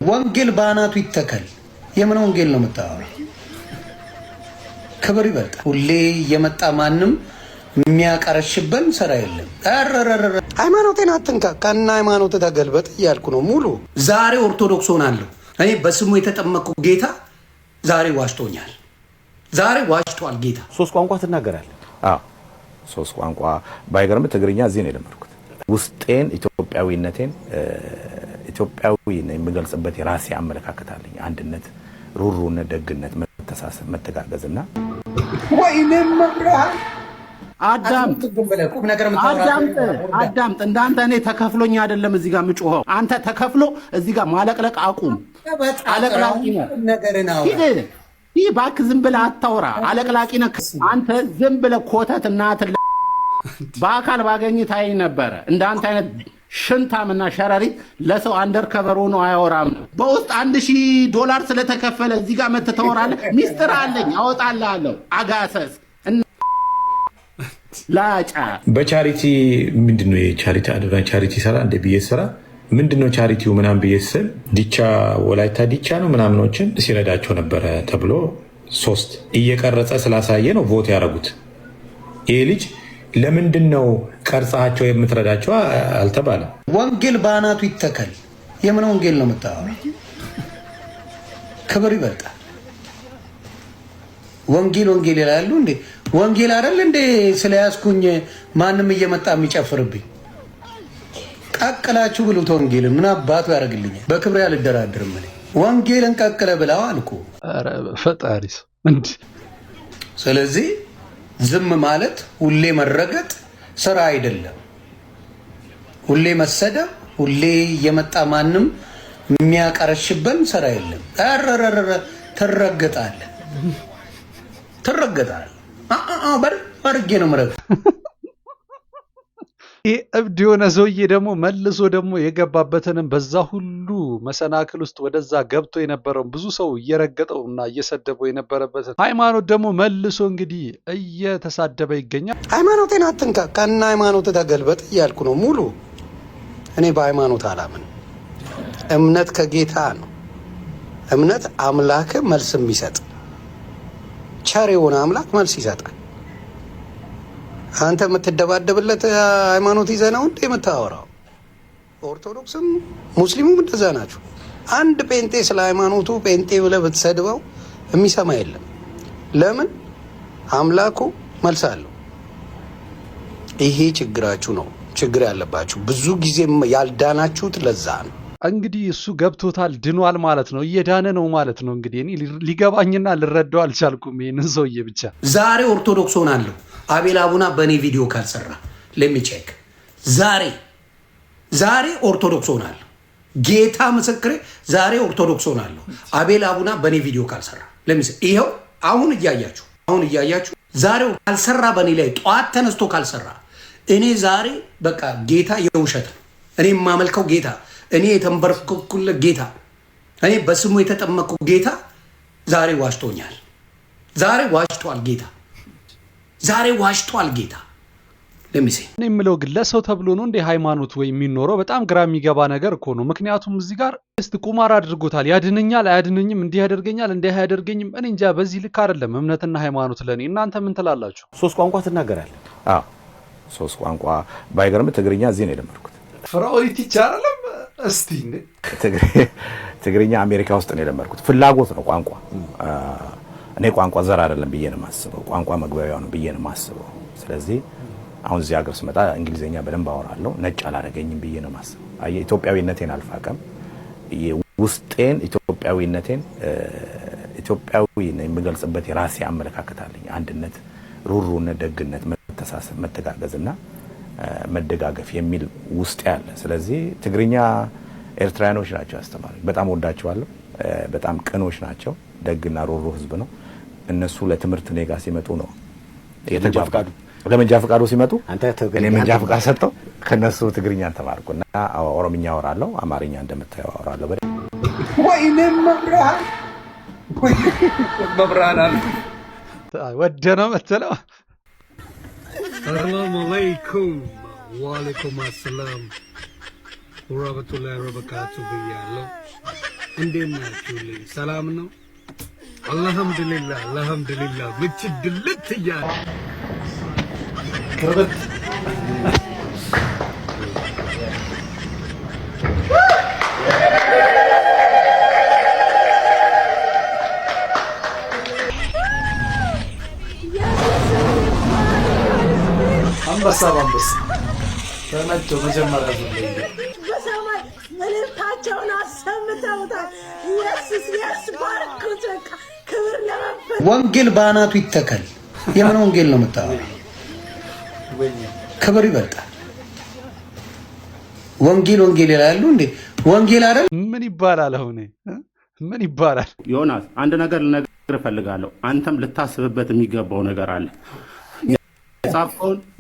ወንጌል ባናቱ ይተከል። የምን ወንጌል ነው የምታወራው? ክብር ይበልጣል። ሁሌ እየመጣ ማንም የሚያቀረሽበን ስራ የለም። ሃይማኖቴን አትንካ፣ ከና ሃይማኖት ተገልበጥ እያልኩ ነው። ሙሉ ዛሬ ኦርቶዶክስ ሆናለሁ። እኔ በስሙ የተጠመቅኩ ጌታ ዛሬ ዋሽቶኛል። ዛሬ ዋሽቷል ጌታ። 3 ቋንቋ ትናገራለህ? አዎ 3 ቋንቋ። ባይገርም ትግርኛ እዚህ ነው የለመድኩት። ውስጤን ኢትዮጵያዊነቴን ኢትዮጵያዊ ነው የምገልጽበት የራሴ አመለካከት አለኝ። አንድነት፣ ሩሩነት፣ ደግነት፣ መተሳሰብ፣ መተጋገዝና ወይንም መብራህ አዳምጥ እንዳንተ እኔ ተከፍሎኝ አይደለም እዚህ ጋር ምጮኸው። አንተ ተከፍሎ እዚህ ጋር ማለቅለቅ አቁም። አለቅላቂ ነው። ይህ እባክህ ዝም ብለህ አታውራ። አለቅላቂ ነህ አንተ። ዝም ብለህ ኮተት እናትህ በአካል ባገኝ ታይ ነበረ። እንዳንተ አይነት ሽንታምና ሸረሪት ለሰው አንደርከቨር ሆኖ አያወራም። በውስጥ $1000 ስለተከፈለ እዚህ ጋር መተህ ታወራለህ። ሚስጥር አለኝ አወጣልሃለሁ። አጋሰስ ላጫ በቻሪቲ ምንድነው የቻሪቲ አድራ ቻሪቲ ሰራ እንደ ቢኤስ ሰራ ምንድነው ቻሪቲው ምናምን ቢኤስ ዲቻ ወላይታ ዲቻ ነው ምናምኖችን ሲረዳቸው ነበረ ተብሎ 3 እየቀረጸ ስላሳየ ነው ቮት ያደረጉት። ይሄ ልጅ ለምንድነው ቀርጻቸው የምትረዳቸው አልተባለም። ወንጌል ባናቱ ይተከል። የምን ወንጌል ነው የምታወራው? ክብር ይበልጣል። ወንጌል ይላሉ እንዴ? ወንጌል አይደል እንዴ? ስለያዝኩኝ ማንም እየመጣ የሚጨፍርብኝ ቀቅላችሁ ብሉት። ወንጌልን ምን አባቱ ያደርግልኛል? በክብሬ አልደራደርም። እኔ ወንጌልን ቀቅለ ብለው አልኩ። ኧረ ፈጣሪስ እንዴ! ስለዚህ ዝም ማለት ሁሌ መረገጥ ስራ አይደለም። ሁሌ መሰደብ፣ ሁሌ እየመጣ ማንም የሚያቀረሽበን ስራ የለም። ትረገጣለህ። በርጌ ነው ምረግ። ይህ እብድ የሆነ ሰውዬ ደግሞ መልሶ ደግሞ የገባበትንም በዛ ሁሉ መሰናክል ውስጥ ወደዛ ገብቶ የነበረውን ብዙ ሰው እየረገጠው እና እየሰደበው የነበረበትን ሃይማኖት ደግሞ መልሶ እንግዲህ እየተሳደበ ይገኛል። ሃይማኖቴን አትንካ፣ ከና ሃይማኖት ተገልበጥ እያልኩ ነው። ሙሉ እኔ በሃይማኖት አላምን። እምነት ከጌታ ነው። እምነት አምላክ መልስ የሚሰጥ ቸር የሆነ አምላክ መልስ ይሰጣል። አንተ የምትደባደብለት ሃይማኖት ይዘህ ነው እንዴ የምታወራው? ኦርቶዶክስም ሙስሊሙም እንደዛ ናቸው። አንድ ጴንጤ ስለ ሃይማኖቱ ጴንጤ ብለህ ብትሰድበው የሚሰማ የለም። ለምን? አምላኩ መልስ አለው። ይሄ ችግራችሁ ነው፣ ችግር ያለባችሁ ብዙ ጊዜ ያልዳናችሁት ለዛ ነው። እንግዲህ እሱ ገብቶታል፣ ድኗል ማለት ነው። እየዳነ ነው ማለት ነው። እንግዲህ እኔ ሊገባኝና ልረዳው አልቻልኩም ይሄንን ሰውዬ። ብቻ ዛሬ ኦርቶዶክስ ሆናለሁ። አቤል አቡና በእኔ ቪዲዮ ካልሰራ ለሚቼክ ዛሬ ኦርቶዶክስ ሆናለሁ። ጌታ ምስክሬ፣ ዛሬ ኦርቶዶክስ ሆናለሁ። አቤል አቡና በእኔ ቪዲዮ ካልሰራ ይኸው አሁን እያያችሁ ዛሬው ካልሰራ በእኔ ላይ ጠዋት ተነስቶ ካልሰራ እኔ ዛሬ በቃ ጌታ የውሸት ነው። እኔ የማመልከው ጌታ፣ እኔ የተንበረከኩለት ጌታ፣ እኔ በስሙ የተጠመቅኩ ጌታ ዛሬ ዋሽቶኛል። ዛሬ ዋሽቷል ጌታ። ዛሬ ዋሽቷል ጌታ። ለሚሴ እኔ የምለው ግን ለሰው ተብሎ ነው እንደ ሃይማኖት ወይ የሚኖረው? በጣም ግራ የሚገባ ነገር እኮ ነው። ምክንያቱም እዚህ ጋር ቁማር አድርጎታል። ያድነኛል፣ አያድነኝም፣ እንዲህ ያደርገኛል፣ እንዲህ አያደርገኝም። እኔ እንጃ። በዚህ ልክ አይደለም እምነትና ሃይማኖት ለኔ። እናንተ ምን ትላላችሁ? 3 ቋንቋ ትናገራለህ? አዎ 3 ቋንቋ። ባይገርም ትግርኛ እዚህ ነው የለመድኩት። ፍራኦሊት ይቻላል። እስቲ ትግርኛ አሜሪካ ውስጥ ነው የለመድኩት። ፍላጎት ነው ቋንቋ። እኔ ቋንቋ ዘር አይደለም ብዬ ነው የማስበው። ቋንቋ መግባቢያው ነው ብዬ ነው የማስበው። ስለዚህ አሁን እዚህ ሀገር ስመጣ እንግሊዘኛ በደንብ አወራለሁ። ነጭ አላደረገኝም ብዬ ነው የማስበው። ኢትዮጵያዊነቴን አልፋቀም። ውስጤን ኢትዮጵያዊነቴን ኢትዮጵያዊ ነው የምገልጽበት የራሴ አመለካከት አለኝ። አንድነት፣ ሩሩነት፣ ደግነት፣ መተሳሰብ፣ መተጋገዝና መደጋገፍ የሚል ውስጥ ያለ። ስለዚህ ትግርኛ ኤርትራውያኖች ናቸው ያስተማሩኝ። በጣም ወዳቸዋለሁ። በጣም ቅኖች ናቸው። ደግና ሩሩ ህዝብ ነው። እነሱ ለትምህርት እኔ ጋር ሲመጡ ነው የተጃፈቃዱ። ለመንጃ ፈቃዱ ሲመጡ እኔ መንጃ ፈቃድ ሰጠው ከነሱ ትግርኛ ተማርኩና ኦሮምኛ አወራለሁ፣ አማርኛ እንደምታየው አወራለሁ። ወይንም መብራን አለ ወደነ መተለው። ሰላም አለይኩም ወአለይኩም ሰላም ወራህመቱላሂ ወበረካቱ ብያለሁ። እንዴት ናችሁልኝ? ሰላም ነው? አልሐምዱሊላህ አልሐምዱሊላህ። ምች ድልት እያለ አንበሳ ባንበሳ ተመቶ መጀመሪያ በሰማይ መልእክታቸውን አሰምተውታል። ኢየሱስ ያስባርኩት። ክብር ለመንፈስ ወንጌል በአናቱ ይተከል። የምን ወንጌል ነው የምታወራው? ክብር ይበልጣል። ወንጌል ይላሉ እንዴ? ወንጌል አይደል? ምን ይባላል? አሁን ምን ይባላል? ዮናስ አንድ ነገር ልነግርህ እፈልጋለሁ። አንተም ልታስብበት የሚገባው ነገር አለ።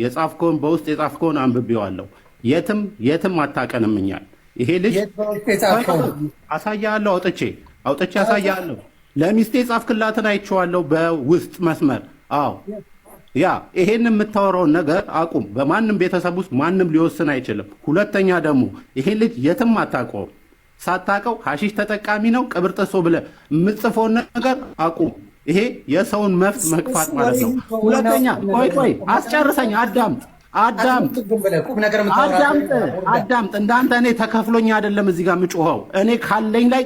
የጻፍከውን በውስጥ የጻፍከውን አንብቤዋለሁ። የትም አታቀንምኛል። ይሄ ልጅ አሳያለሁ፣ አውጥቼ አሳያለሁ። ለሚስቴ ጻፍክላትን አይቼዋለሁ በውስጥ መስመር። አዎ ያ ይሄን የምታወራውን ነገር አቁም። በማንም ቤተሰብ ውስጥ ማንም ሊወስን አይችልም። ሁለተኛ ደግሞ ይሄ ልጅ የትም አታውቀውም። ሳታውቀው ሀሺሽ ተጠቃሚ ነው ቅብር ጥሶ ብለህ የምትጽፈውን ነገር አቁም። ይሄ የሰውን መብት መግፋት ማለት ነው። ሁለተኛ ቆይ አስጨርሰኝ። አዳምጥ። እንዳንተ እኔ ተከፍሎኝ አይደለም እዚህ ጋር የምጮኸው። እኔ ካለኝ ላይ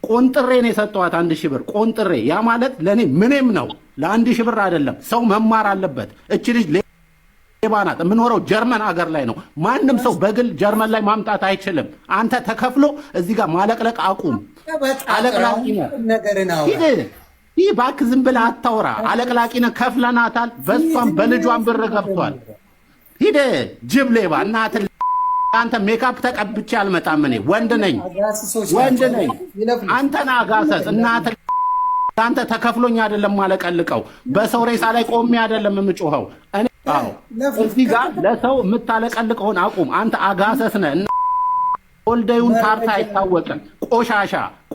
ቆንጥሬ ነው የሰጠኋት 1000 ብር ቆንጥሬ። ያ ማለት ለእኔ ምንም ነው። ለ1000 ብር አይደለም። ሰው መማር አለበት። እች ልጅ ሌባ ናት። የምኖረው ጀርመን ሀገር ላይ ነው። ማንም ሰው በግል ጀርመን ላይ ማምጣት አይችልም። አንተ ተከፍሎ እዚህ ጋር ማለቅለቅ አቁም። አለቅላቂ ነው። ይህ እባክህ ዝም ብለህ አታውራ። አለቅላቂ ነህ። ከፍለናታል። በሷም በልጇን ብር ገብቷል። ሂድ ጅብ ሌባ እናትህ። አንተ ሜካፕ ተቀብቼ አልመጣም። እኔ ወንድ ነኝ። አንተን አጋሰስ እናትህ። አንተ ተከፍሎኝ አይደለም ማለቀልቀው። በሰው ሬሳ ላይ ቆሜ አይደለም የምጮኸው። እኔ እዚህ ጋር ለሰው የምታለቀልቀውን አቁም። አንተ አጋሰስ ነህ። ወልደዩን ታርታ አይታወቅም።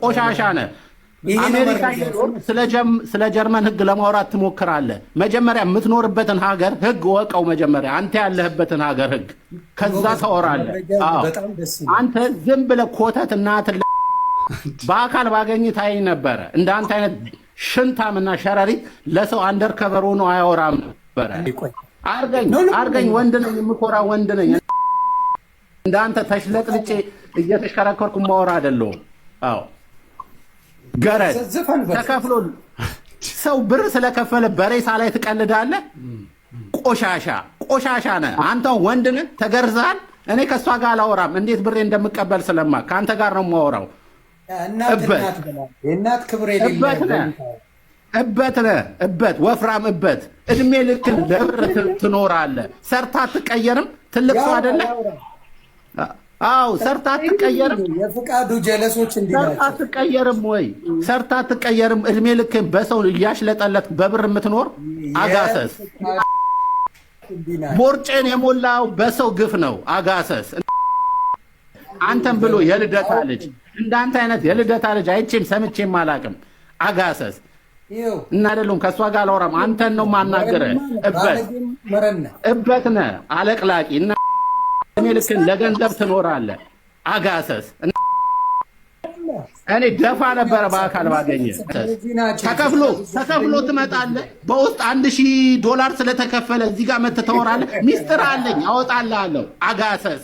ቆሻሻ ነህ። አሜሪካ ስለ ጀርመን ህግ ለማውራት ትሞክራለህ። መጀመሪያ የምትኖርበትን ሀገር ህግ ወቀው። መጀመሪያ አንተ ያለህበትን ሀገር ህግ፣ ከዛ ታወራለህ። አንተ ዝም ብለህ ኮተት እናትህ። በአካል ባገኝ ታይኝ ነበረ። እንዳንተ አይነት ሽንታምና ሸረሪት ለሰው አንደርከቨር ሆኖ አያወራም ነበረ። አርገኝ። ወንድ ነኝ፣ የምኮራ ወንድ ነኝ። እንዳንተ ተሽለጥልጬ እየተሽከረከርኩ ማወራ አይደለሁም። አዎ ገረድ ተከፍሎ ሰው ብር ስለከፈለ በሬሳ ላይ ትቀልዳለህ። ቆሻሻ ነህ አንተ። ወንድ ነህ፣ ተገርዘሃል። እኔ ከእሷ ጋር አላወራም። እንዴት ብሬ እንደምቀበል ስለማውቅ ከአንተ ጋር ነው የማወራው። እበት ወፍራም እበት። እድሜ ልክ ለብር ትኖራለህ። ሰርታ አትቀየርም። ትልቅ ሰው አይደለህ? አዎ ሰርታ አትቀየርም። የፍቃዱ ጀለሶች ሰርታ አትቀየርም ወይ? ሰርታ አትቀየርም። እድሜ ልክ በሰው እያሽለጠለት በብር የምትኖር አጋሰስ። ቦርጬን የሞላው በሰው ግፍ ነው። አጋሰስ። አንተም ብሎ የልደታ ልጅ እንዳንተ አይነት የልደታ ልጅ አይቼም ሰምቼም አላቅም። አጋሰስ እና አይደሉም። ከእሷ ጋር አላወራም። አንተን ነው ማናገረ። እበት ነህ አለቅላቂ እና እድሜ ልክን ለገንዘብ ትኖራለህ። አጋሰስ። እኔ ደፋ ነበረ በአካል ባገኘ። ተከፍሎ ትመጣለህ። በውስጥ $1000 ስለተከፈለ እዚህ ጋር መተህ ታወራለህ። ሚስጥር አለኝ አወጣልሃለሁ። አጋሰስ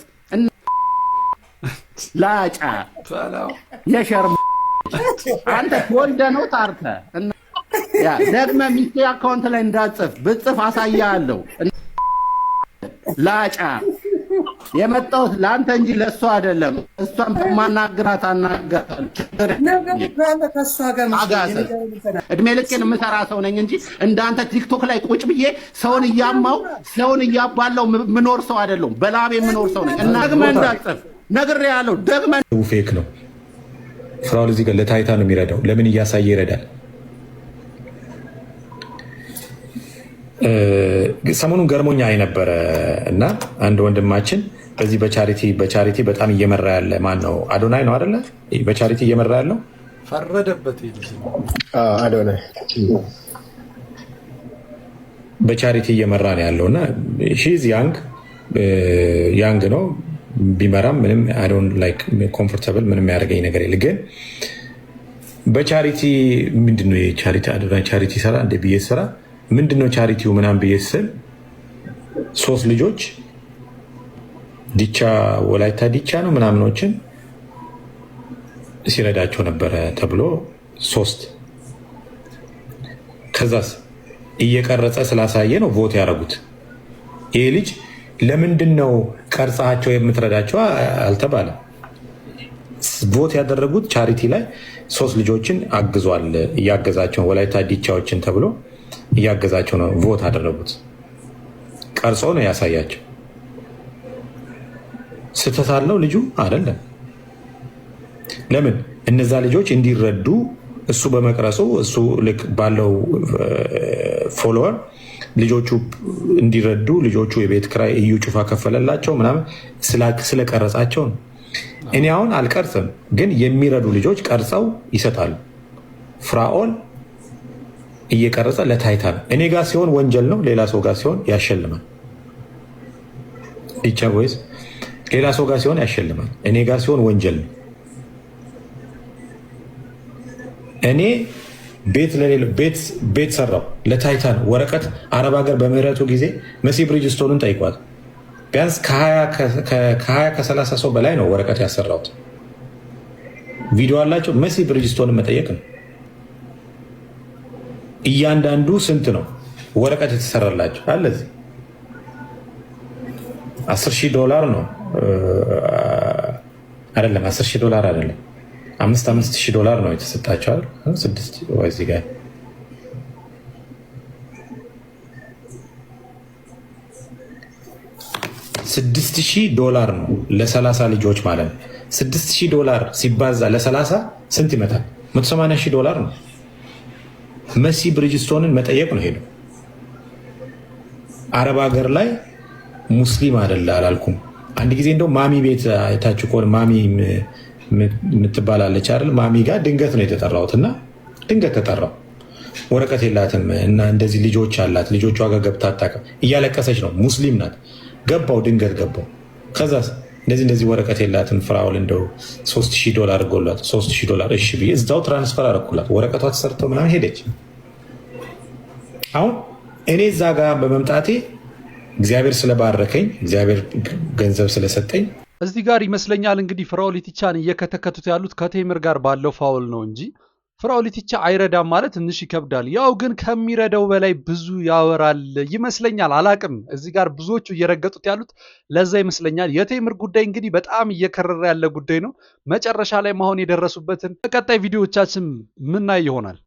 ላጫ የሸር አንተ ወልደህ ነው ታርተህ ደግመህ ሚስቴ አካውንት ላይ እንዳትጽፍ ብጽፍ አሳያለሁ። ላጫ የመጣሁት ለአንተ እንጂ ለእሷ አይደለም። እሷን በማናግራት አናግራታለሁ። እድሜ ልኬን የምሰራ ሰው ነኝ እንጂ እንዳንተ ቲክቶክ ላይ ቁጭ ብዬ ሰውን እያማው ሰውን እያባለው ምኖር ሰው አይደለሁም። በላቤ የምኖር ሰው ነኝ። እና ደግመህ እንዳትጽፍ ነግሬሃለሁ። ደግመህ ፌክ ነው። ፍራኦል እዚህ ጋር ለታይታ ነው የሚረዳው። ለምን እያሳየ ይረዳል? ሰሞኑን ገርሞኛ የነበረ እና አንድ ወንድማችን በዚህ በቻሪቲ በጣም እየመራ ያለ ማን ነው? አዶናይ ነው አይደለ? በቻሪቲ እየመራ ያለው ፈረደበት። አዶናይ በቻሪቲ እየመራ ነው ያለው እና ሺዝ ያንግ ነው ቢመራም ምንም አይ ዶንት ላይክ ኮምፎርታብል ምንም ያደርገኝ ነገር የለ። ግን በቻሪቲ ምንድነው ቻሪቲ ሰራ እንደ ብዬ ስራ ምንድነው ቻሪቲው ምናምን ብዬ ስል 3 ልጆች ዲቻ ወላይታ ዲቻ ነው ምናምኖችን ሲረዳቸው ነበረ ተብሎ 3 ከዛስ እየቀረጸ ስላሳየ ነው ቮት ያደረጉት። ይሄ ልጅ ለምንድነው ቀርጻቸው የምትረዳቸው አልተባለም። ቮት ያደረጉት ቻሪቲ ላይ 3 ልጆችን አግዟል፣ እያገዛቸው ወላይታ ዲቻዎችን ተብሎ እያገዛቸው ነው ቮት አደረጉት። ቀርጾ ነው ያሳያቸው። ስህተት አለው ልጁ አይደለም። ለምን እነዛ ልጆች እንዲረዱ እሱ በመቅረጹ እሱ ልክ ባለው ፎሎወር ልጆቹ እንዲረዱ ልጆቹ የቤት ክራይ እዩ ጩፋ ከፈለላቸው ምናምን ስለቀረጻቸው ነው። እኔ አሁን አልቀርጽም፣ ግን የሚረዱ ልጆች ቀርጸው ይሰጣሉ። ፍራኦል እየቀረጸ ለታይታ ነው። እኔ ጋር ሲሆን ወንጀል ነው፣ ሌላ ሰው ጋር ሲሆን ያሸልማል። ዲቻ ወይስ ሌላ ሰው ጋር ሲሆን ያሸልማል። እኔ ጋር ሲሆን ወንጀል ነው። እኔ ቤት ሰራው ለታይታ ነው። ወረቀት አረብ ሀገር በምህረቱ ጊዜ መሲ ብሪጅስቶንን ጠይቋት። ቢያንስ ከ20 ከ30 ሰው በላይ ነው ወረቀት ያሰራሁት። ቪዲዮ አላቸው። መሲ ብሪጅስቶንን መጠየቅ ነው። እያንዳንዱ ስንት ነው ወረቀት የተሰራላቸው አለዚህ $10,000 ነው አይደለም? $10,000 አይደለም፣ $5,000 ነው የተሰጣቸው። 6 እዚህ ጋር $6,000 ነው ለ30 ልጆች ማለት ነው። $6,000 ሲባዛ ለ30 ስንት ይመጣል? $180,000 ነው። መሲ ብሪጅስቶንን መጠየቅ ነው ሄዱ። አረብ ሀገር ላይ ሙስሊም አይደለ አላልኩም። አንድ ጊዜ እንደው ማሚ ቤት አይታችሁ ከሆነ ማሚ የምትባላለች አይደል? ማሚ ጋር ድንገት ነው የተጠራሁት እና ድንገት ተጠራው። ወረቀት የላትም እና እንደዚህ ልጆች አላት። ልጆቿ ጋር ገብታ አታውቅም። እያለቀሰች ነው። ሙስሊም ናት። ገባው፣ ድንገት ገባው። ከዛ እንደዚህ ወረቀት የላትም ፍራውል እንደው $3,000 ጎሏት። $3,000 እሺ ብዬ እዛው ትራንስፈር አደረኩላት። ወረቀቷ ተሰርተው ምናምን ሄደች። አሁን እኔ እዛ ጋር በመምጣቴ እግዚአብሔር ስለባረከኝ፣ እግዚአብሔር ገንዘብ ስለሰጠኝ እዚህ ጋር ይመስለኛል እንግዲህ ፍራኦል ኢቲቻን እየከተከቱት ያሉት ከቴምር ጋር ባለው ፋውል ነው እንጂ ፍራኦል ኢቲቻ አይረዳም ማለት ትንሽ ይከብዳል። ያው ግን ከሚረዳው በላይ ብዙ ያወራል ይመስለኛል። አላቅም። እዚህ ጋር ብዙዎቹ እየረገጡት ያሉት ለዛ ይመስለኛል። የቴምር ጉዳይ እንግዲህ በጣም እየከረረ ያለ ጉዳይ ነው። መጨረሻ ላይ መሆን የደረሱበትን በቀጣይ ቪዲዮዎቻችን ምናይ ይሆናል።